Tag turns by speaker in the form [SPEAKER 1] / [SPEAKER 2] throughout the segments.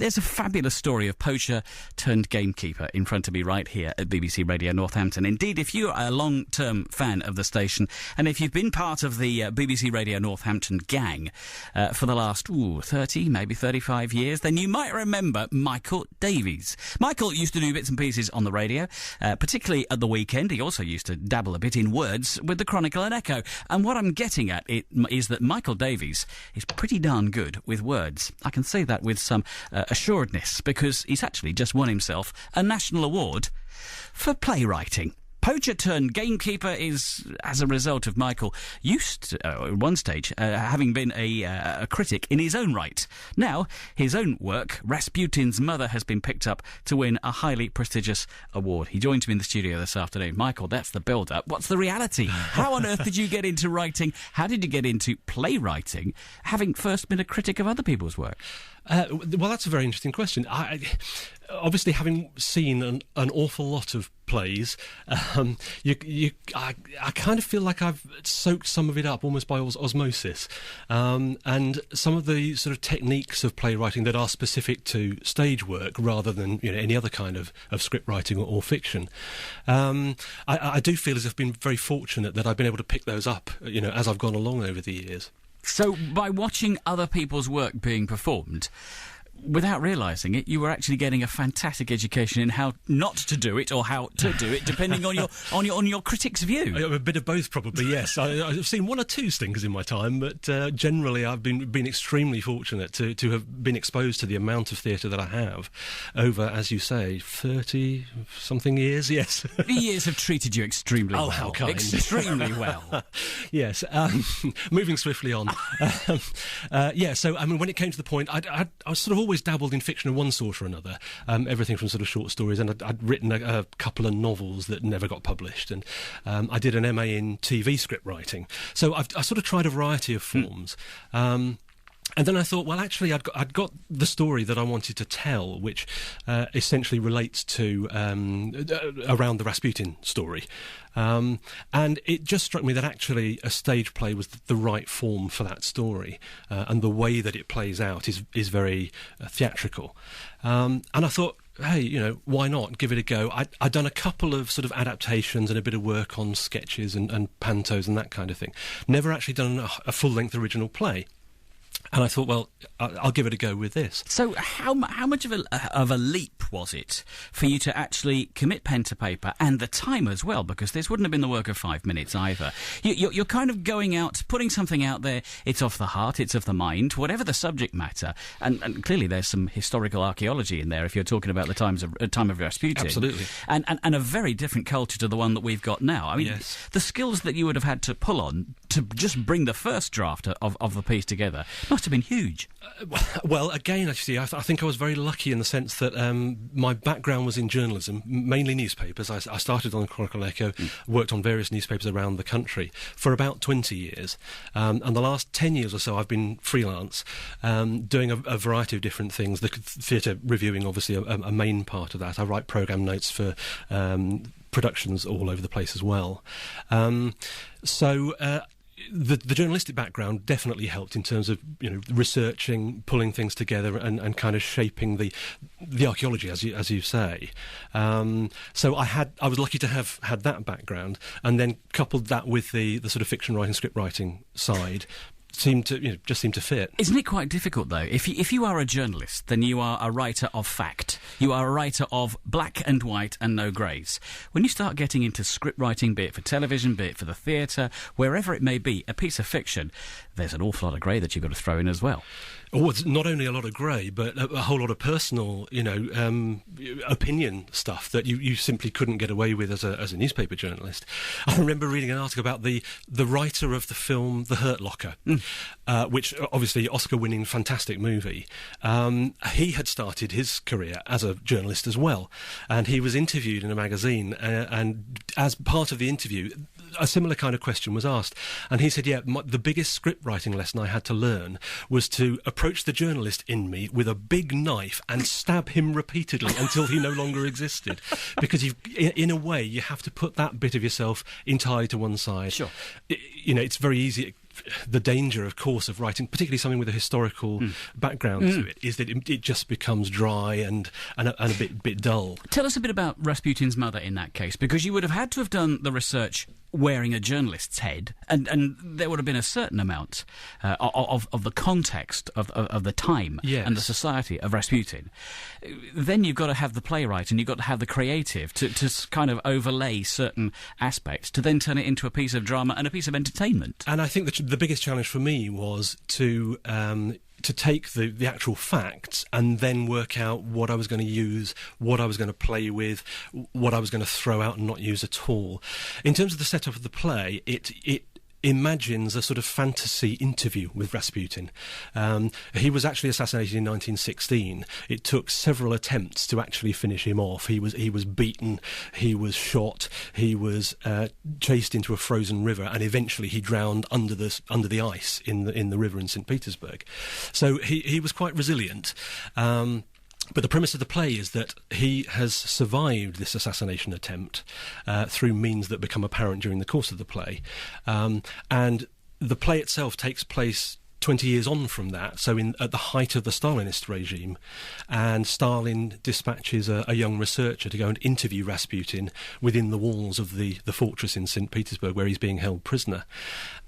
[SPEAKER 1] There's a fabulous story of poacher turned gamekeeper in front of me right here at BBC Radio Northampton. Indeed, if you're a long-term fan of the station, and if you've been part of the BBC Radio Northampton gang for the last 30, maybe 35 years, then you might remember Michael Davies. Michael used to do bits and pieces on the radio, particularly at the weekend. He also used to dabble a bit in words with the Chronicle and Echo. And what I'm getting at is that Michael Davies is pretty darn good with words. I can say that with some assuredness, because he's actually just won himself a national award for playwriting. Poacher turned gamekeeper is, as a result of Michael, used to, at one stage, having been a critic in his own right. Now, his own work, Rasputin's Mother, has been picked up to win a highly prestigious award. He joins me in the studio this afternoon. Michael, that's the build-up. What's the reality? How on earth did you get into writing? How did you get into playwriting, having first been a critic of other people's work?
[SPEAKER 2] Well, that's a very interesting question. Obviously, having seen an awful lot of plays, I kind of feel like I've soaked some of it up almost by osmosis. And some of the sort of techniques of playwriting that are specific to stage work rather than any other kind of script writing or fiction, I do feel as if I've been very fortunate that I've been able to pick those up, as I've gone along over the years.
[SPEAKER 1] So, by watching other people's work being performed, without realising it, you were actually getting a fantastic education in how not to do it or how to do it, depending on your critic's view.
[SPEAKER 2] A bit of both, probably. Yes, I've seen one or two stinkers in my time, but generally I've been extremely fortunate to have been exposed to the amount of theatre that I have over, as you say, 30-something years. Yes,
[SPEAKER 1] the years have treated you extremely well.
[SPEAKER 2] Oh, how kind!
[SPEAKER 1] Extremely well.
[SPEAKER 2] Yes. Moving swiftly on. So I mean, when it came to the point, I was sort of always dabbled in fiction of one sort or another, everything from sort of short stories, and I'd written a couple of novels that never got published, and I did an MA in TV script writing. So I sort of tried a variety of forms. And then I thought, well, actually, I'd got the story that I wanted to tell, which essentially relates to around the Rasputin story. And it just struck me that actually a stage play was the right form for that story, and the way that it plays out is very theatrical. And I thought, hey, why not give it a go? I'd done a couple of sort of adaptations and a bit of work on sketches and pantos and that kind of thing. Never actually done a full-length original play. And I thought, well, I'll give it a go with this.
[SPEAKER 1] So how much of a leap was it for you to actually commit pen to paper, and the time as well, because this wouldn't have been the work of 5 minutes either. You're kind of going out, putting something out there. It's off the heart, it's of the mind, whatever the subject matter. And clearly there's some historical archaeology in there if you're talking about the time of Rasputin.
[SPEAKER 2] Absolutely.
[SPEAKER 1] And a very different culture to the one that we've got now. I mean,
[SPEAKER 2] yes.
[SPEAKER 1] The skills that you would have had to pull on to just bring the first draft of the piece together must have been huge.
[SPEAKER 2] Well, again, actually, I think I was very lucky in the sense that my background was in journalism, mainly newspapers. I started on the Chronicle and Echo, worked on various newspapers around the country for about 20 years. And the last 10 years or so, I've been freelance, doing a variety of different things. The theatre reviewing, obviously, a main part of that. I write programme notes for productions all over the place as well. The journalistic background definitely helped in terms of researching, pulling things together, and kind of shaping the archaeology, as you say. So I was lucky to have had that background, and then coupled that with the sort of fiction writing, script writing side. Just seemed to fit.
[SPEAKER 1] Isn't it quite difficult, though? If you are a journalist, then you are a writer of fact. You are a writer of black and white and no greys. When you start getting into script writing, be it for television, be it for the theatre, wherever it may be, a piece of fiction, there's an awful lot of grey that you've got to throw in as well.
[SPEAKER 2] Oh, it's not only a lot of grey, but a whole lot of personal, opinion stuff that you simply couldn't get away with as a newspaper journalist. I remember reading an article about the writer of the film The Hurt Locker, which obviously Oscar-winning fantastic movie. He had started his career as a journalist as well, and he was interviewed in a magazine, and as part of the interview, a similar kind of question was asked, and he said, the biggest script writing lesson I had to learn was to approach the journalist in me with a big knife and stab him repeatedly until he no longer existed, because in a way you have to put that bit of yourself entirely to one side.
[SPEAKER 1] Sure.
[SPEAKER 2] It's very easy the danger, of course, of writing, particularly something with a historical background to it, is that it just becomes dry and a bit dull.
[SPEAKER 1] Tell us a bit about Rasputin's mother in that case, because you would have had to have done the research wearing a journalist's head, and there would have been a certain amount of the context of the time and the society of Rasputin. Then you've got to have the playwright and you've got to have the creative to kind of overlay certain aspects to then turn it into a piece of drama and a piece of entertainment.
[SPEAKER 2] And I think the biggest challenge for me was to take the actual facts and then work out what I was going to use, what I was going to play with, what I was going to throw out and not use at all. In terms of the setup of the play, it imagines a sort of fantasy interview with Rasputin. He was actually assassinated in 1916. It took several attempts to actually finish him off. He was beaten, he was shot, he was chased into a frozen river, and eventually he drowned under the ice in the river in St. Petersburg. So he was quite resilient. But the premise of the play is that he has survived this assassination attempt through means that become apparent during the course of the play. And the play itself takes place 20 years on from that, so at the height of the Stalinist regime, and Stalin dispatches a young researcher to go and interview Rasputin within the walls of the fortress in St. Petersburg where he's being held prisoner.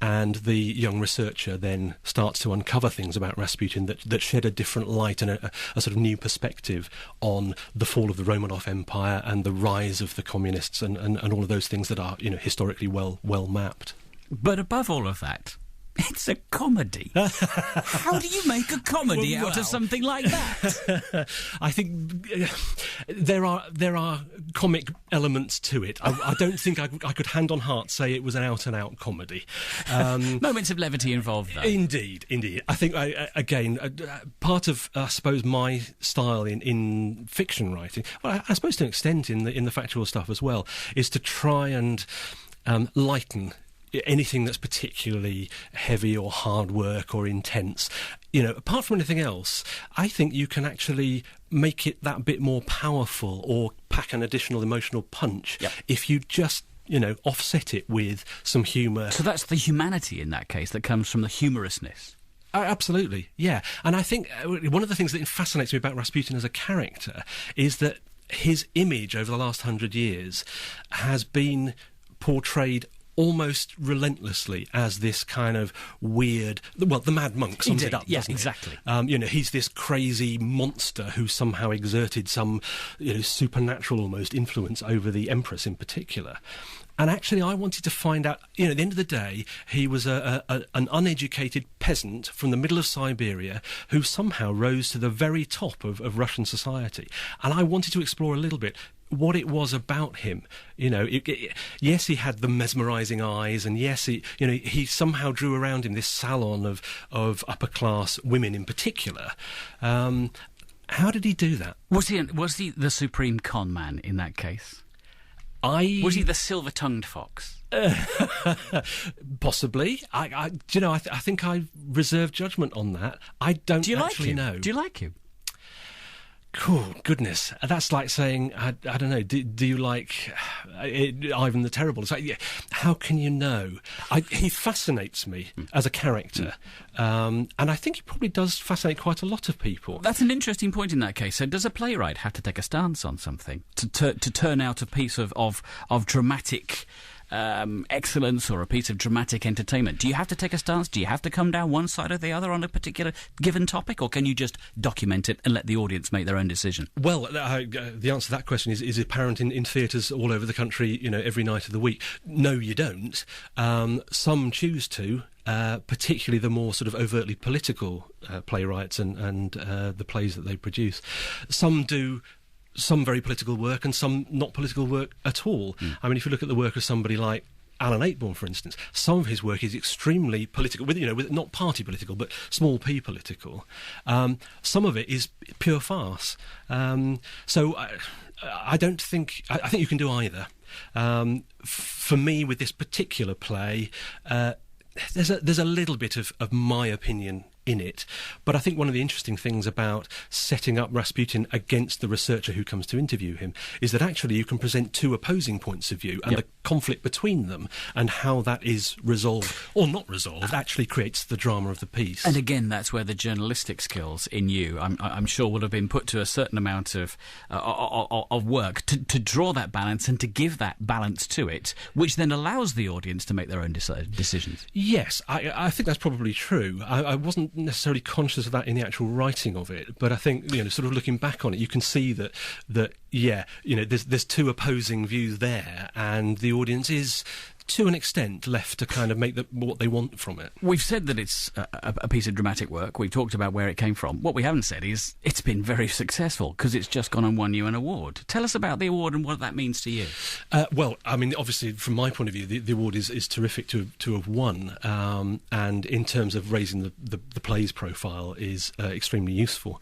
[SPEAKER 2] And the young researcher then starts to uncover things about Rasputin that shed a different light and a sort of new perspective on the fall of the Romanov Empire and the rise of the communists and all of those things that are, historically well mapped.
[SPEAKER 1] But above all of that, it's a comedy. How do you make a comedy out of something like that?
[SPEAKER 2] I think there are comic elements to it. I don't think I could hand on heart say it was an out-and-out comedy.
[SPEAKER 1] Moments of levity involved, though.
[SPEAKER 2] Indeed. I think, part of, I suppose, my style in fiction writing, well, I suppose to an extent in the factual stuff as well, is to try and lighten anything that's particularly heavy or hard work or intense. Apart from anything else, I think you can actually make it that bit more powerful or pack an additional emotional punch if you just offset it with some humour.
[SPEAKER 1] So that's the humanity in that case that comes from the humorousness.
[SPEAKER 2] Absolutely, yeah. And I think one of the things that fascinates me about Rasputin as a character is that his image over the last 100 years has been portrayed almost relentlessly as this kind of weird, the Mad Monk sums it up, doesn't
[SPEAKER 1] exactly.
[SPEAKER 2] He's this crazy monster who somehow exerted some, supernatural almost influence over the Empress in particular. And actually, I wanted to find out, at the end of the day, he was an uneducated peasant from the middle of Siberia who somehow rose to the very top of Russian society. And I wanted to explore a little bit what it was about him. Yes, he had the mesmerising eyes, and yes, he somehow drew around him this salon of upper-class women in particular. How did he do that?
[SPEAKER 1] Was he the supreme con man in that case? Was he the silver-tongued fox?
[SPEAKER 2] Possibly. I think I reserve judgment on that. I don't actually know.
[SPEAKER 1] Do you like him?
[SPEAKER 2] Cool, goodness. That's like saying, I don't know, do you like Ivan the Terrible? It's like, how can you know? He fascinates me as a character, and I think he probably does fascinate quite a lot of people.
[SPEAKER 1] That's an interesting point in that case. So does a playwright have to take a stance on something to turn out a piece of dramatic excellence or a piece of dramatic entertainment? Do you have to take a stance? Do you have to come down one side or the other on a particular given topic, or can you just document it and let the audience make their own decision?
[SPEAKER 2] Well, the answer to that question is apparent in theatres all over the country, every night of the week. No, you don't. Some choose to. Particularly the more sort of overtly political playwrights and the plays that they produce. Some do some very political work and some not political work at all. I mean, if you look at the work of somebody like Alan Ayckbourn, for instance, some of his work is extremely political, with not party political, but small p political. Some of it is pure farce. So I don't think... I think you can do either. For me, with this particular play, there's a little bit of my opinion in it. But I think one of the interesting things about setting up Rasputin against the researcher who comes to interview him is that actually you can present two opposing points of view, and the conflict between them and how that is resolved or not resolved actually creates the drama of the piece.
[SPEAKER 1] And again, that's where the journalistic skills in you, I'm sure, would have been put to a certain amount of work to draw that balance and to give that balance to it, which then allows the audience to make their own decisions.
[SPEAKER 2] Yes, I think that's probably true. I wasn't necessarily conscious of that in the actual writing of it, but I think, sort of looking back on it, you can see that there's two opposing views there, and the audience is, to an extent, left to kind of make what they want from it.
[SPEAKER 1] We've said that it's a piece of dramatic work. We've talked about where it came from. What we haven't said is it's been very successful because it's just gone and won you an award. Tell us about the award and what that means to you.
[SPEAKER 2] Well, I mean, obviously, from my point of view, the award is terrific to have won, and in terms of raising the play's profile is extremely useful.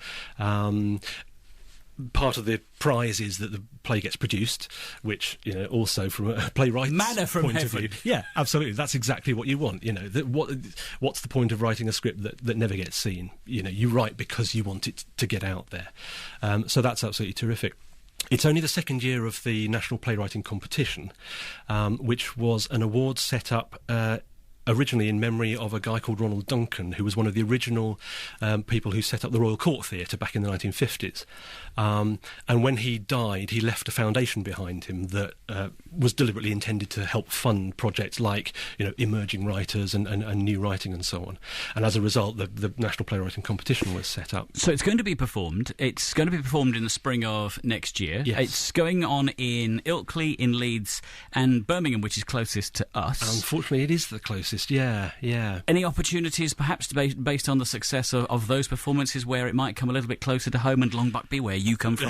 [SPEAKER 2] Part of the prize is that the play gets produced, which, also from a playwright's
[SPEAKER 1] manna from
[SPEAKER 2] point
[SPEAKER 1] heaven.
[SPEAKER 2] of view. Yeah, absolutely. That's exactly what you want. What's the point of writing a script that never gets seen? You write because you want it to get out there. So that's absolutely terrific. It's only the second year of the National Playwriting Competition, which was an award set up originally in memory of a guy called Ronald Duncan, who was one of the original people who set up the Royal Court Theatre back in the 1950s. And when he died, he left a foundation behind him that was deliberately intended to help fund projects like, emerging writers and new writing and so on. And as a result, the National Playwriting Competition was set up.
[SPEAKER 1] So it's going to be performed. It's going to be performed in the spring of next year.
[SPEAKER 2] Yes.
[SPEAKER 1] It's going on in Ilkley, in Leeds, and Birmingham, which is closest to us.
[SPEAKER 2] Unfortunately, it is the closest. Yeah.
[SPEAKER 1] Any opportunities, perhaps based on the success of those performances, where it might come a little bit closer to home and Long Buckby, where you come from?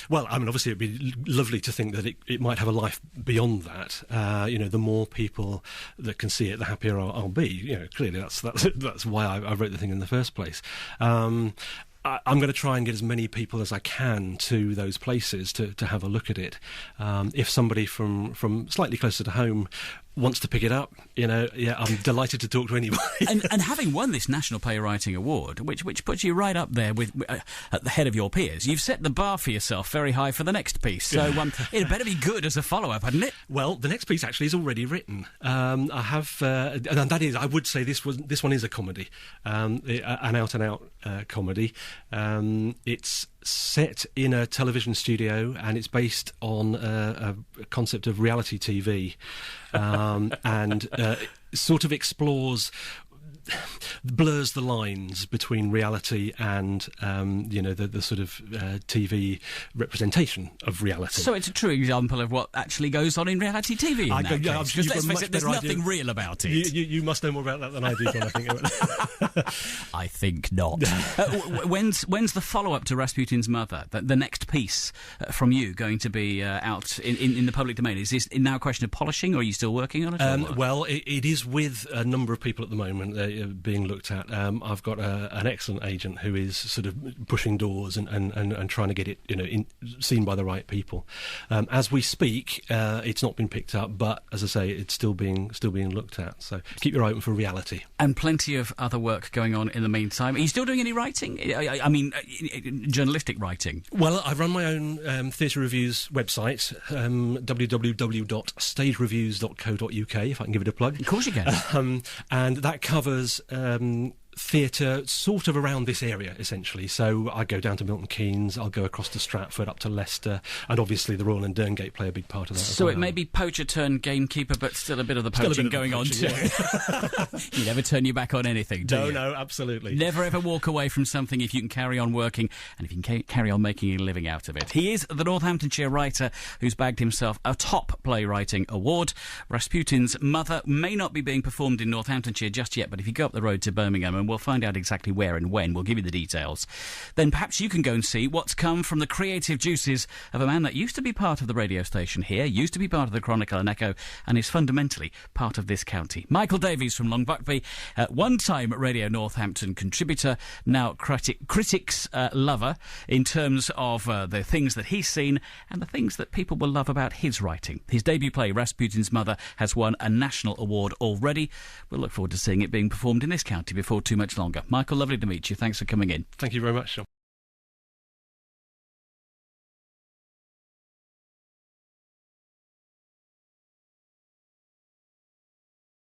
[SPEAKER 2] Well, I mean, obviously, it'd be lovely to think that it might have a life beyond that. The more people that can see it, the happier I'll be. Clearly, that's why I wrote the thing in the first place. I'm going to try and get as many people as I can to those places to have a look at it. If somebody from slightly closer to home wants to pick it up, I'm delighted to talk to anybody.
[SPEAKER 1] and having won this National Playwriting Award, which puts you right up there with at the head of your peers, you've set the bar for yourself very high for the next piece. So it better be out as a follow-up, hadn't it?
[SPEAKER 2] Well, the next piece actually is already written. I have, and that is, I would say this one is a comedy, an out-and-out comedy. It's set in a television studio, and it's based on a concept of reality TV, and sort of blurs the lines between reality and the sort of TV representation of reality. So
[SPEAKER 1] it's a true example of what actually goes on in reality TV. Because let's face it, there's nothing real about it.
[SPEAKER 2] You must know more about that than I do, John, I think.
[SPEAKER 1] I think not. When's the follow-up to Rasputin's Mother, the next piece from you, going to be out in the public domain? Is this now a question of polishing, or are you still working on it?
[SPEAKER 2] Well, it is with a number of people at the moment being looked at. I've got an excellent agent who is sort of pushing doors and trying to get it seen by the right people. As we speak, it's not been picked up, but as I say, it's still being looked at. So keep your eye open for reality.
[SPEAKER 1] And plenty of other work going on in the meantime. Are you still doing any writing? I mean, journalistic writing?
[SPEAKER 2] Well, I run my own theatre reviews website, www.stagereviews.co.uk, if I can give it a plug.
[SPEAKER 1] Of course you can.
[SPEAKER 2] And that covers theatre sort of around this area, essentially. So I go down to Milton Keynes, I'll go across to Stratford, up to Leicester, and obviously the Royal and Derngate play a big part of that.
[SPEAKER 1] So it may be poacher turned gamekeeper, but still a bit of the poaching going on too. Yeah. You never turn your back on anything, do you?
[SPEAKER 2] No, absolutely.
[SPEAKER 1] Never ever walk away from something if you can carry on working and if you can carry on making a living out of it. He is the Northamptonshire writer who's bagged himself a top playwriting award. Rasputin's Mother may not be being performed in Northamptonshire just yet, but if you go up the road to Birmingham, and and we'll find out exactly where and when. We'll give you the details. Then perhaps you can go and see what's come from the creative juices of a man that used to be part of the radio station here, used to be part of the Chronicle and Echo, and is fundamentally part of this county. Michael Davies from Long Buckby, one-time Radio Northampton contributor, now critics lover in terms of the things that he's seen and the things that people will love about his writing. His debut play, Rasputin's Mother, has won a national award already. We'll look forward to seeing it being performed in this county before too much longer. Michael, lovely to meet you. Thanks for coming in.
[SPEAKER 2] Thank you very much, Sean.